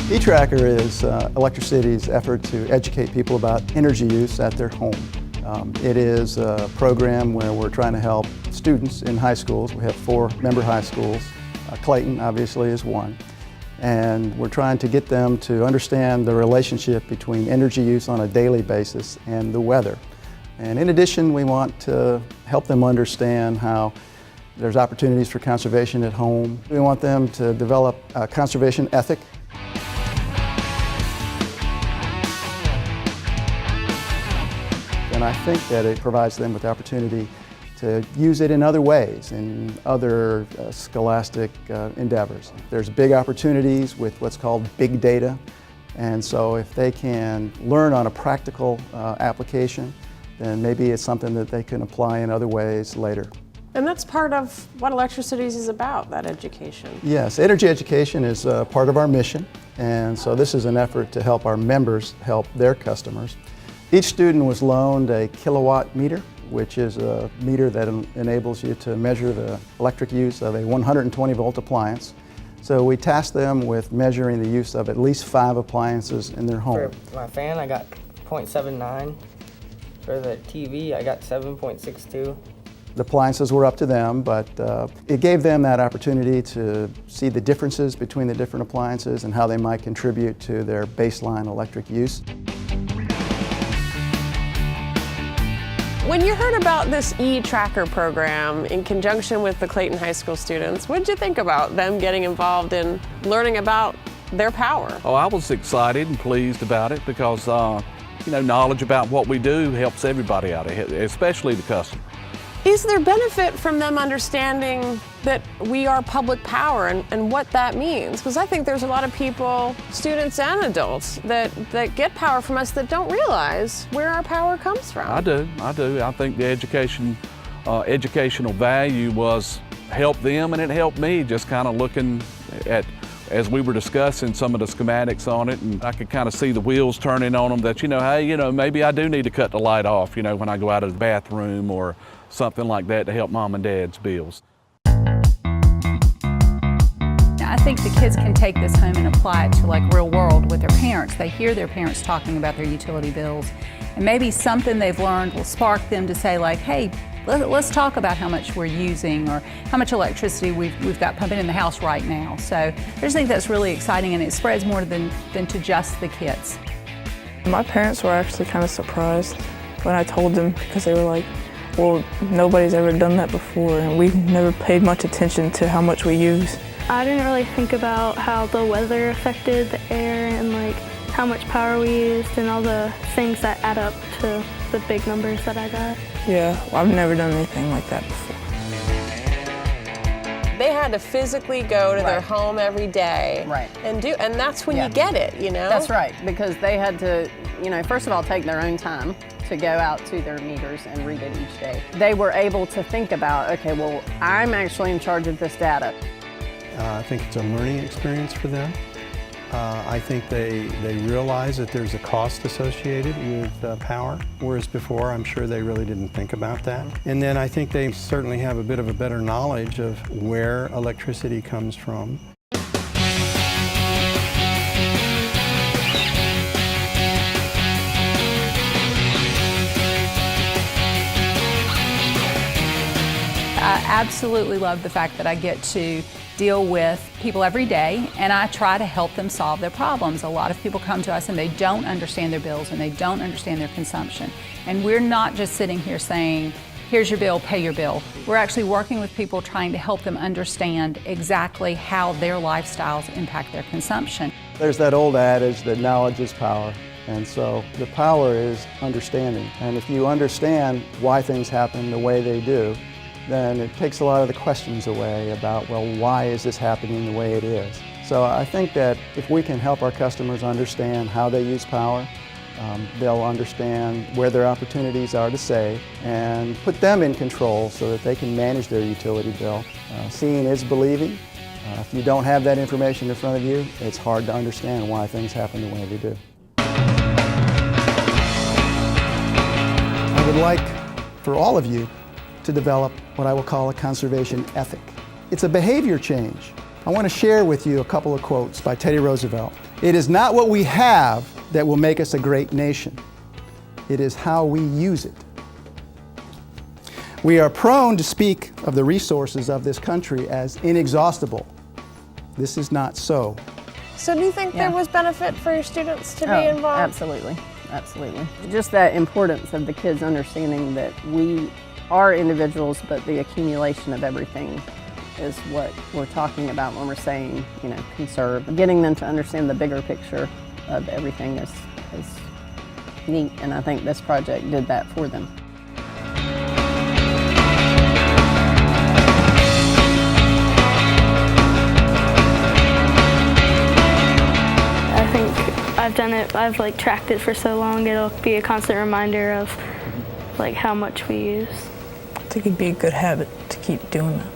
eTracker is ElectriCities' effort to educate people about energy use at their home. It is a program where we're trying to help students in high schools. We have 4 member high schools. Clayton obviously is one. And we're trying to get them to understand the relationship between energy use on a daily basis and the weather. And in addition, we want to help them understand how there's opportunities for conservation at home. We want them to develop a conservation ethic. And I think that it provides them with the opportunity to use it in other ways, in other scholastic endeavors. There's big opportunities with what's called big data, and so if they can learn on a practical application, then maybe it's something that they can apply in other ways later. And that's part of what ElectriCities is about, that education. Yes, energy education is part of our mission, and so this is an effort to help our members help their customers. Each student was loaned a kilowatt meter, which is a meter that enables you to measure the electric use of a 120 volt appliance. So we tasked them with measuring the use of at least 5 appliances in their home. For my fan, I got 0.79. For the TV, I got 7.62. The appliances were up to them, but it gave them that opportunity to see the differences between the different appliances and how they might contribute to their baseline electric use. When you heard about this eTracker program in conjunction with the Clayton High School students, what did you think about them getting involved in learning about their power? Oh, I was excited and pleased about it because, knowledge about what we do helps everybody out, especially the customer. Is there benefit from them understanding that we are public power and what that means? Because I think there's a lot of people, students and adults, that get power from us that don't realize where our power comes from. I do. I think the educational value was help them, and it helped me just kind of looking at, as we were discussing some of the schematics on it, and I could kind of see the wheels turning on them that, hey, maybe I do need to cut the light off, when I go out of the bathroom or something like that to help mom and dad's bills. I think the kids can take this home and apply it to real world with their parents. They hear their parents talking about their utility bills, and maybe something they've learned will spark them to say hey, let's talk about how much we're using or how much electricity we've got pumping in the house right now. So I just think that's really exciting, and it spreads more than to just the kids. My parents were actually kind of surprised when I told them, because they were like, well, nobody's ever done that before, and we've never paid much attention to how much we use. I didn't really think about how the weather affected the air and how much power we used and all the things that add up to the big numbers that I got. Yeah, well, I've never done anything like that before. They had to physically go to their home every day and that's when you get it, That's right, because they had to, first of all, take their own time to go out to their meters and read it each day. They were able to think about, okay, well, I'm actually in charge of this data. I think it's a learning experience for them. I think they realize that there's a cost associated with power, whereas before I'm sure they really didn't think about that. And then I think they certainly have a bit of a better knowledge of where electricity comes from. I absolutely love the fact that I get to deal with people every day, and I try to help them solve their problems. A lot of people come to us and they don't understand their bills and they don't understand their consumption. And we're not just sitting here saying, here's your bill, pay your bill. We're actually working with people trying to help them understand exactly how their lifestyles impact their consumption. There's that old adage that knowledge is power. And so the power is understanding. And if you understand why things happen the way they do, then it takes a lot of the questions away about, well, why is this happening the way it is? So I think that if we can help our customers understand how they use power, they'll understand where their opportunities are to save and put them in control so that they can manage their utility bill. Seeing is believing. If you don't have that information in front of you, it's hard to understand why things happen the way they do. I would like for all of you to develop what I will call a conservation ethic. It's a behavior change. I want to share with you a couple of quotes by Teddy Roosevelt. It is not what we have that will make us a great nation. It is how we use it. We are prone to speak of the resources of this country as inexhaustible. This is not so. So do you think there was benefit for your students to be involved? Absolutely, absolutely. Just that importance of the kids understanding that we are individuals, but the accumulation of everything is what we're talking about when we're saying, you know, conserve. Getting them to understand the bigger picture of everything is neat, and I think this project did that for them. I think I've done it, I've like tracked it for so long, it'll be a constant reminder of like how much we use. I think it'd be a good habit to keep doing that.